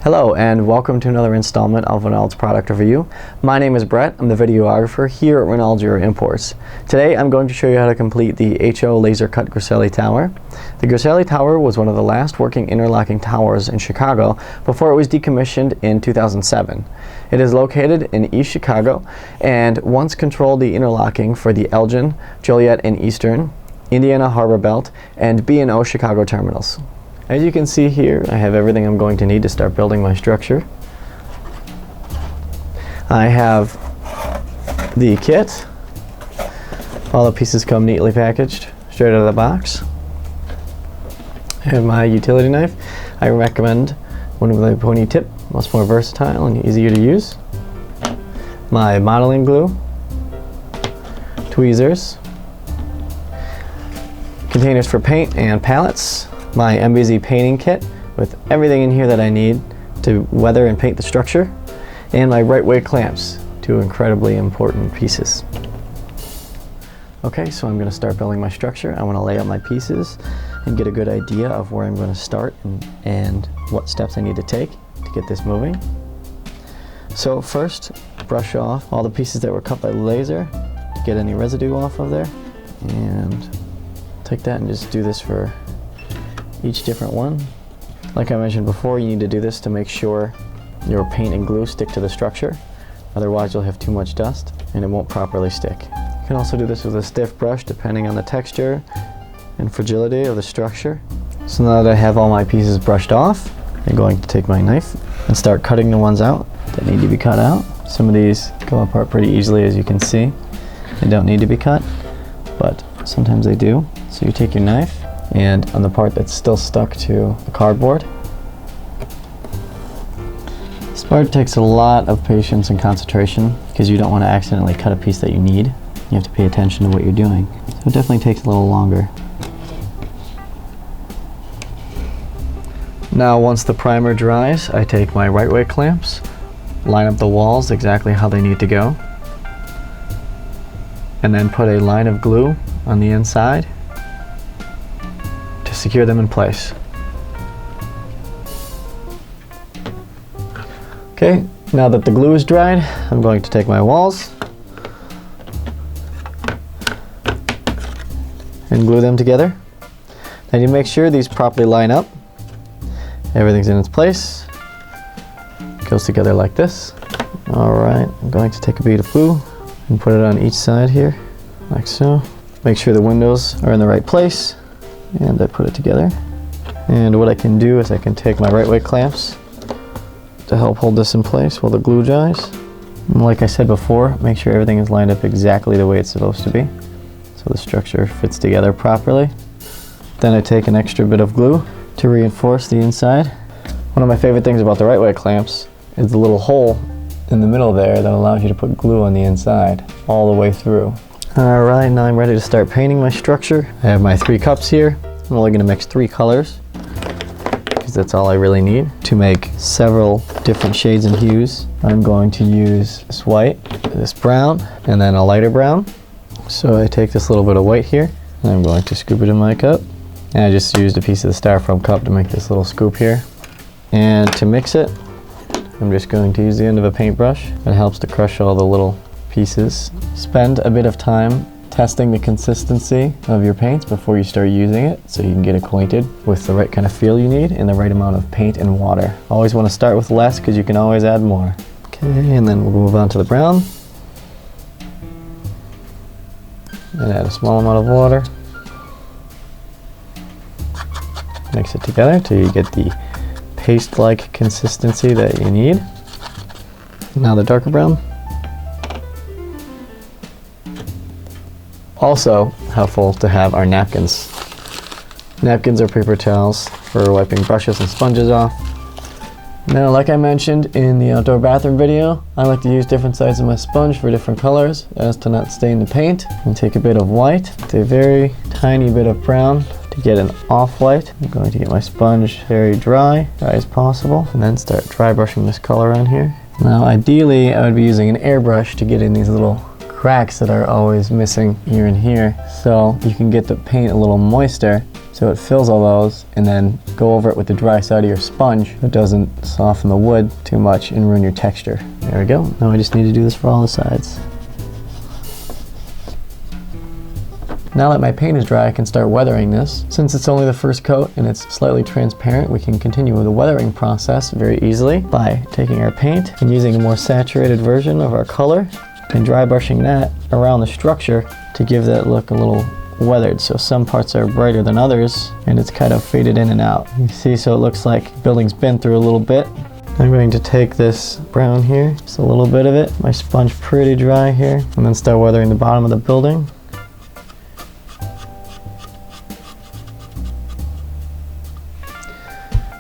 Hello and welcome to another installment of Reynolds Product Review. My name is Brett. I'm the videographer here at Reynolds Euro Imports. Today I'm going to show you how to complete the HO Laser Cut Grasselli Tower. The Grasselli Tower was one of the last working interlocking towers in Chicago before it was decommissioned in 2007. It is located in East Chicago and once controlled the interlocking for the Elgin, Joliet and Eastern, Indiana Harbor Belt, and B&O Chicago terminals. As you can see here, I have everything I'm going to need to start building my structure. I have the kit. All the pieces come neatly packaged straight out of the box. I have my utility knife. I recommend one with a pointy tip, much more versatile and easier to use. My modeling glue, tweezers, containers for paint and palettes, my MBZ painting kit with everything in here that I need to weather and paint the structure, and my right way clamps, two incredibly important pieces. Okay, so I'm going to start building my structure. I want to lay out my pieces and get a good idea of where I'm going to start and what steps I need to take to get this moving. So first, brush off all the pieces that were cut by laser, get any residue off of there, and take that and just do this for each different one. Like I mentioned before, you need to do this to make sure your paint and glue stick to the structure. Otherwise you'll have too much dust and it won't properly stick. You can also do this with a stiff brush depending on the texture and fragility of the structure. So now that I have all my pieces brushed off, I'm going to take my knife and start cutting the ones out that need to be cut out. Some of these go apart pretty easily, as you can see. They don't need to be cut, but sometimes they do. So you take your knife, and on the part that's still stuck to the cardboard. This part takes a lot of patience and concentration because you don't want to accidentally cut a piece that you need. You have to pay attention to what you're doing. So it definitely takes a little longer. Now once the primer dries, I take my right way clamps, line up the walls exactly how they need to go, and then put a line of glue on the inside to secure them in place. Okay, now that the glue is dried, I'm going to take my walls and glue them together. Now you make sure these properly line up. Everything's in its place. Goes together like this. Alright, I'm going to take a bead of glue and put it on each side here, like so. Make sure the windows are in the right place. And I put it together. And what I can do is I can take my right way clamps to help hold this in place while the glue dries. And like I said before, make sure everything is lined up exactly the way it's supposed to be, so the structure fits together properly. Then I take an extra bit of glue to reinforce the inside. One of my favorite things about the right way clamps is the little hole in the middle there that allows you to put glue on the inside all the way through. Alright, now I'm ready to start painting my structure. I have my 3 cups here. I'm only going to mix 3 colors because that's all I really need to make several different shades and hues. I'm going to use this white, this brown, and then a lighter brown. So I take this little bit of white here and I'm going to scoop it in my cup. And I just used a piece of the styrofoam cup to make this little scoop here. And to mix it, I'm just going to use the end of a paintbrush. It helps to crush all the little pieces. Spend a bit of time testing the consistency of your paints before you start using it so you can get acquainted with the right kind of feel you need and the right amount of paint and water. Always want to start with less because you can always add more. Okay, and then we'll move on to the brown. And add a small amount of water. Mix it together till you get the paste-like consistency that you need. Now the darker brown. Also helpful to have our napkins. Napkins are paper towels for wiping brushes and sponges off. Now, like I mentioned in the outdoor bathroom video, I like to use different sizes of my sponge for different colors as to not stain the paint. And take a bit of white, a very tiny bit of brown to get an off-white. I'm going to get my sponge very dry as possible, and then start dry brushing this color on here. Now ideally I would be using an airbrush to get in these little cracks that are always missing here and here. So you can get the paint a little moister so it fills all those, and then go over it with the dry side of your sponge so it doesn't soften the wood too much and ruin your texture. There we go. Now I just need to do this for all the sides. Now that my paint is dry, I can start weathering this. Since it's only the first coat and it's slightly transparent, we can continue with the weathering process very easily by taking our paint and using a more saturated version of our color and dry brushing that around the structure to give that look a little weathered. So some parts are brighter than others and it's kind of faded in and out. You see, so it looks like the building's been through a little bit. I'm going to take this brown here, just a little bit of it, my sponge pretty dry here, and then start weathering the bottom of the building.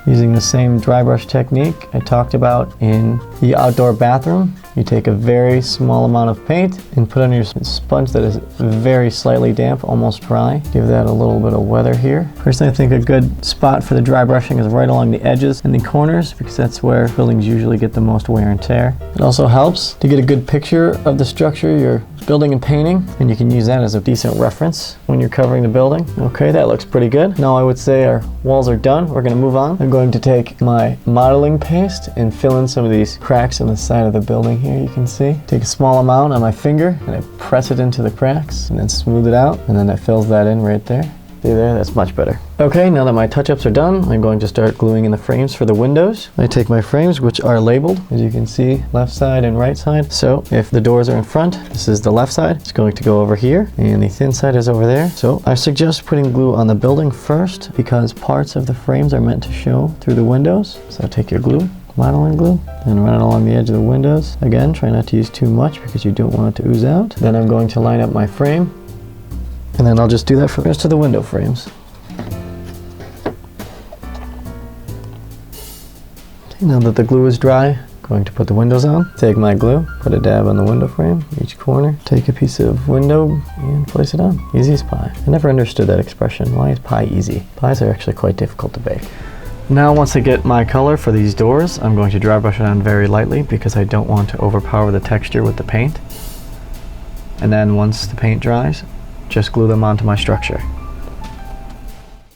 Using the same dry brush technique I talked about in the outdoor bathroom. You take a very small amount of paint and put on your sponge that is very slightly damp, almost dry. Give that a little bit of weather here. Personally, I think a good spot for the dry brushing is right along the edges and the corners, because that's where buildings usually get the most wear and tear. It also helps to get a good picture of the structure you're building and painting, and you can use that as a decent reference when you're covering the building. Okay, that looks pretty good. Now I would say our walls are done. We're going to move on. I'm going to take my modeling paste and fill in some of these cracks on the side of the building here. You can see. Take a small amount on my finger and I press it into the cracks and then smooth it out, and then that fills that in right there. See there? That's much better. Okay, now that my touch-ups are done, I'm going to start gluing in the frames for the windows. I take my frames, which are labeled, as you can see, left side and right side. So if the doors are in front, this is the left side. It's going to go over here, and the thin side is over there. So I suggest putting glue on the building first, because parts of the frames are meant to show through the windows. So take your glue, modeling glue, and run it along the edge of the windows. Again, try not to use too much because you don't want it to ooze out. Then I'm going to line up my frame, and then I'll just do that for the rest of the window frames. Okay, now that the glue is dry, I'm going to put the windows on. Take my glue, put a dab on the window frame, each corner. Take a piece of window and place it on. Easy as pie. I never understood that expression. Why is pie easy? Pies are actually quite difficult to bake. Now once I get my color for these doors, I'm going to dry brush it on very lightly because I don't want to overpower the texture with the paint. And then once the paint dries, just glue them onto my structure.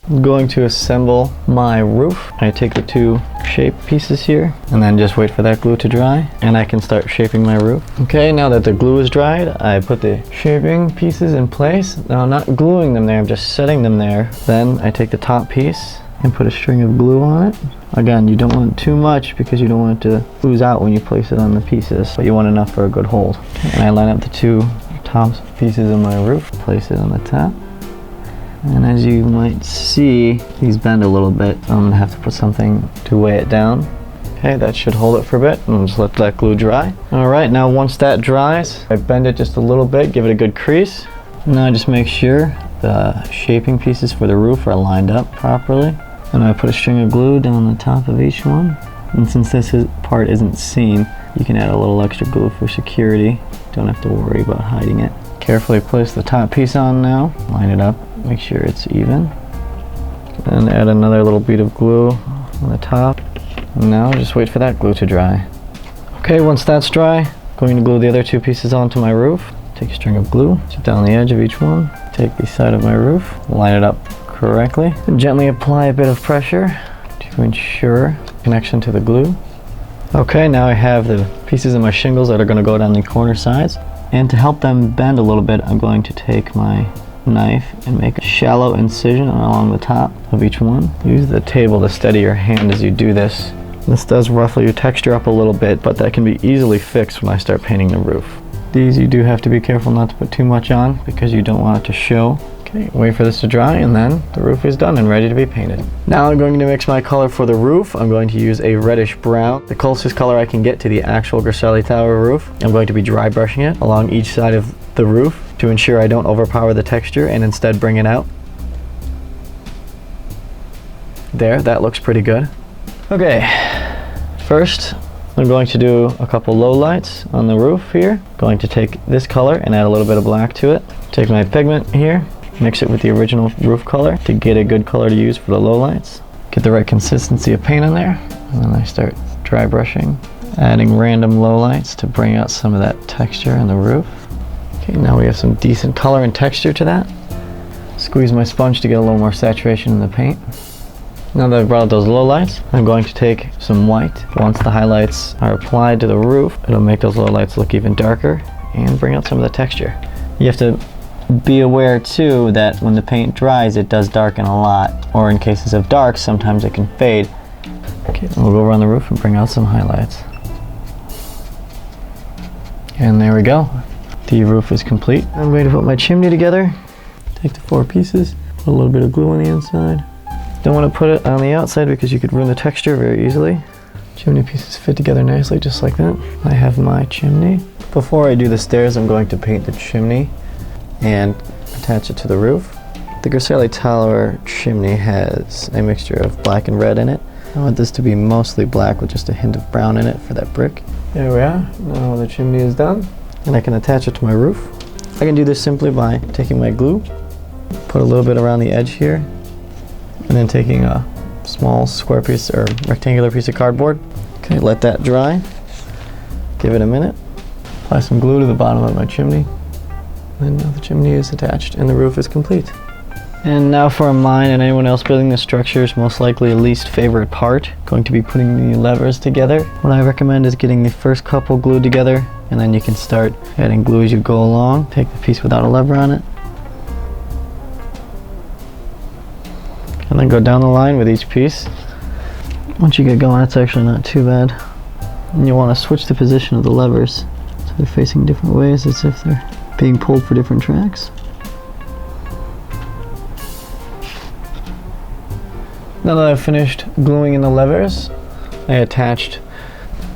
I'm going to assemble my roof. I take the two shape pieces here and then just wait for that glue to dry, and I can start shaping my roof. Okay, now that the glue is dried, I put the shaping pieces in place. Now I'm not gluing them there, I'm just setting them there. Then I take the top piece and put a string of glue on it. Again, you don't want too much because you don't want it to ooze out when you place it on the pieces, but you want enough for a good hold. And I line up the two top pieces of my roof, place it on the top. And as you might see, these bend a little bit. I'm gonna have to put something to weigh it down. Okay, that should hold it for a bit, and just let that glue dry. All right, now once that dries, I bend it just a little bit, give it a good crease. Now I just make sure the shaping pieces for the roof are lined up properly. And I put a string of glue down the top of each one. And since this part isn't seen, you can add a little extra glue for security. Don't have to worry about hiding it. Carefully place the top piece on now. Line it up, make sure it's even. And add another little bead of glue on the top. And now just wait for that glue to dry. Okay, once that's dry, I'm going to glue the other two pieces onto my roof. Take a string of glue, sit down the edge of each one. Take the side of my roof, line it up correctly, and gently apply a bit of pressure to ensure connection to the glue. Okay, now I have the pieces of my shingles that are going to go down the corner sides, and to help them bend a little bit, I'm going to take my knife and make a shallow incision along the top of each one. Use the table to steady your hand as you do this. This does ruffle your texture up a little bit, but that can be easily fixed when I start painting the roof. These you do have to be careful not to put too much on because you don't want it to show. Okay, wait for this to dry, and then the roof is done and ready to be painted. Now I'm going to mix my color for the roof. I'm going to use a reddish brown, the closest color I can get to the actual Grasselli Tower roof. I'm going to be dry brushing it along each side of the roof to ensure I don't overpower the texture and instead bring it out. There, that looks pretty good. Okay, first I'm going to do a couple low lights on the roof here. Going to take this color and add a little bit of black to it. Take my pigment here, mix it with the original roof color to get a good color to use for the lowlights. Get the right consistency of paint in there, and then I start dry brushing, adding random lowlights to bring out some of that texture in the roof. Okay, now we have some decent color and texture to that. Squeeze my sponge to get a little more saturation in the paint. Now that I've brought out those low lights, I'm going to take some white. Once the highlights are applied to the roof, it'll make those low lights look even darker and bring out some of the texture. You have to be aware too that when the paint dries, it does darken a lot, or in cases of darks, sometimes it can fade. Okay, we'll go around the roof and bring out some highlights. And there we go. The roof is complete. I'm going to put my chimney together. Take the 4 pieces, put a little bit of glue on the inside. Don't want to put it on the outside because you could ruin the texture very easily. Chimney pieces fit together nicely just like that. I have my chimney. Before I do the stairs, I'm going to paint the chimney and attach it to the roof. The Grasselli Tower chimney has a mixture of black and red in it. I want this to be mostly black with just a hint of brown in it for that brick. There we are. Now the chimney is done and I can attach it to my roof. I can do this simply by taking my glue, put a little bit around the edge here, and then taking a small square piece or rectangular piece of cardboard. Okay, let that dry. Give it a minute. Apply some glue to the bottom of my chimney. And now the chimney is attached and the roof is complete. And now for mine and anyone else building this structure's most likely least favorite part, going to be putting the levers together. What I recommend is getting the first couple glued together, and then you can start adding glue as you go along. Take the piece without a lever on it. And then go down the line with each piece. Once you get going, it's actually not too bad. And you want to switch the position of the levers so they're facing different ways as if they're being pulled for different tracks. Now that I've finished gluing in the levers, I attached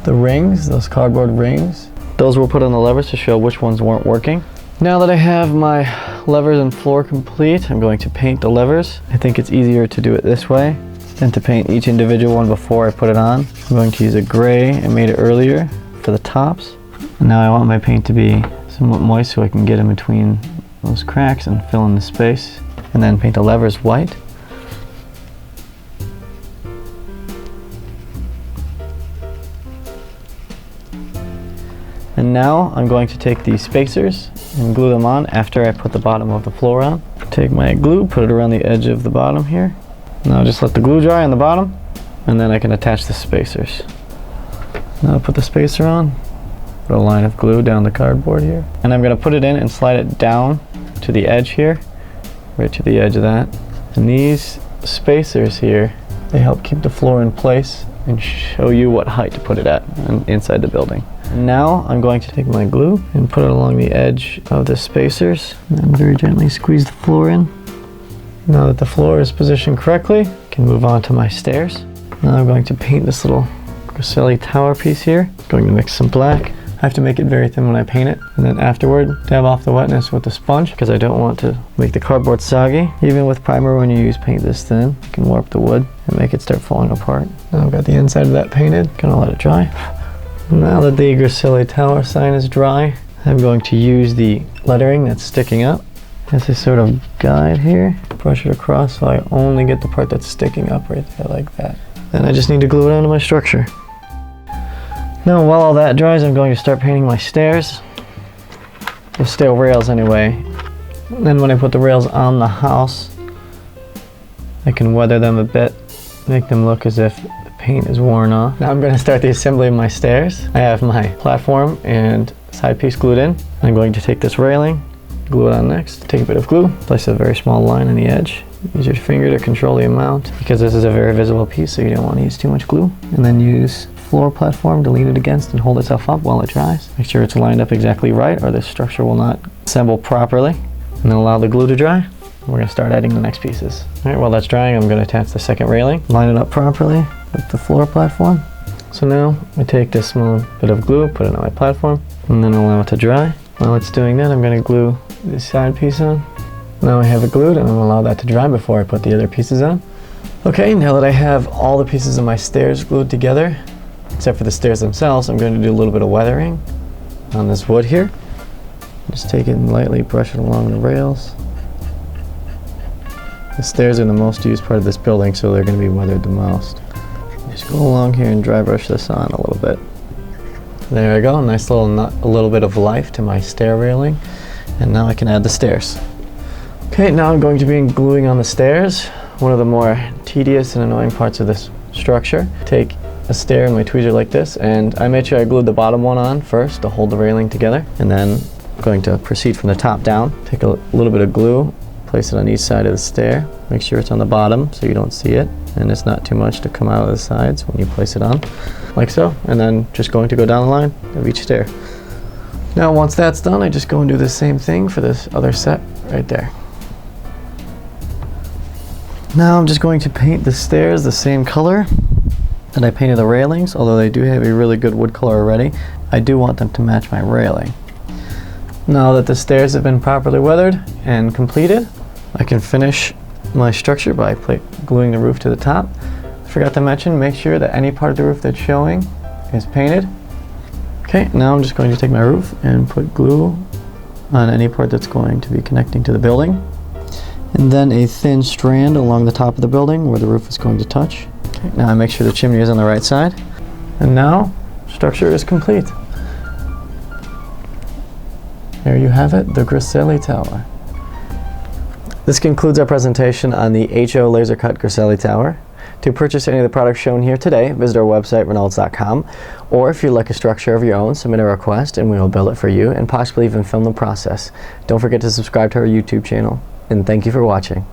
the rings, those cardboard rings. Those were put on the levers to show which ones weren't working. Now that I have my levers and floor complete, I'm going to paint the levers. I think it's easier to do it this way than to paint each individual one before I put it on. I'm going to use a gray I made it earlier for the tops. And now I want my paint to be somewhat moist so I can get in between those cracks and fill in the space. And then paint the levers white. And now I'm going to take these spacers and glue them on after I put the bottom of the floor on. Take my glue, put it around the edge of the bottom here. Now just let the glue dry on the bottom, and then I can attach the spacers. Now put the spacer on, put a line of glue down the cardboard here. And I'm going to put it in and slide it down to the edge here, right to the edge of that. And these spacers here, they help keep the floor in place and show you what height to put it at inside the building. Now I'm going to take my glue and put it along the edge of the spacers and then very gently squeeze the floor in. Now that the floor is positioned correctly, I can move on to my stairs. Now I'm going to paint this little Grasselli Tower piece here. I'm going to mix some black. I have to make it very thin when I paint it, and then afterward dab off the wetness with the sponge because I don't want to make the cardboard soggy. Even with primer, when you use paint this thin, you can warp the wood and make it start falling apart. Now I've got the inside of that painted. Gonna let it dry. Now that the Grasselli Tower sign is dry, I'm going to use the lettering that's sticking up as a sort of guide here. Brush it across so I only get the part that's sticking up right there like that. Then I just need to glue it onto my structure. Now while all that dries, I'm going to start painting my stairs. The stair rails anyway. And then when I put the rails on the house, I can weather them a bit, make them look as if the paint is worn off. Now I'm going to start the assembly of my stairs. I have my platform and side piece glued in. I'm going to take this railing, glue it on next. Take a bit of glue, place a very small line on the edge. Use your finger to control the amount because this is a very visible piece, so you don't want to use too much glue. And then use floor platform to lean it against and hold itself up while it dries. Make sure it's lined up exactly right or this structure will not assemble properly. And then allow the glue to dry. We're going to start adding the next pieces. Alright, while that's drying, I'm going to attach the second railing. Line it up properly with the floor platform. So now I take this small bit of glue, put it on my platform, and then allow it to dry. While it's doing that, I'm going to glue this side piece on. Now I have it glued, and I'm going to allow that to dry before I put the other pieces on. Okay, now that I have all the pieces of my stairs glued together, except for the stairs themselves, I'm going to do a little bit of weathering on this wood here. Just take it and lightly brush it along the rails. The stairs are the most used part of this building, so they're going to be weathered the most. Just go along here and dry brush this on a little bit. There I go, nice little bit of life to my stair railing. And now I can add the stairs. Okay, now I'm going to be gluing on the stairs. One of the more tedious and annoying parts of this structure. Take a stair and my tweezer like this, and I made sure I glued the bottom one on first to hold the railing together, and then I'm going to proceed from the top down. Take a little bit of glue, place it on each side of the stair. Make sure it's on the bottom so you don't see it, and it's not too much to come out of the sides when you place it on, like so. And then just going to go down the line of each stair. Now once that's done, I just go and do the same thing for this other set right there. Now I'm just going to paint the stairs the same color that I painted the railings, although they do have a really good wood color already. I do want them to match my railing. Now that the stairs have been properly weathered and completed, I can finish my structure by gluing the roof to the top. Forgot to mention, make sure that any part of the roof that's showing is painted. Okay, now I'm just going to take my roof and put glue on any part that's going to be connecting to the building. And then a thin strand along the top of the building where the roof is going to touch. Okay, now I make sure the chimney is on the right side. And now, structure is complete. There you have it, the Griselli Tower. This concludes our presentation on the HO Laser Cut Griselli Tower. To purchase any of the products shown here today, visit our website, Reynolds.com, or if you'd like a structure of your own, submit a request and we will build it for you and possibly even film the process. Don't forget to subscribe to our YouTube channel. And thank you for watching.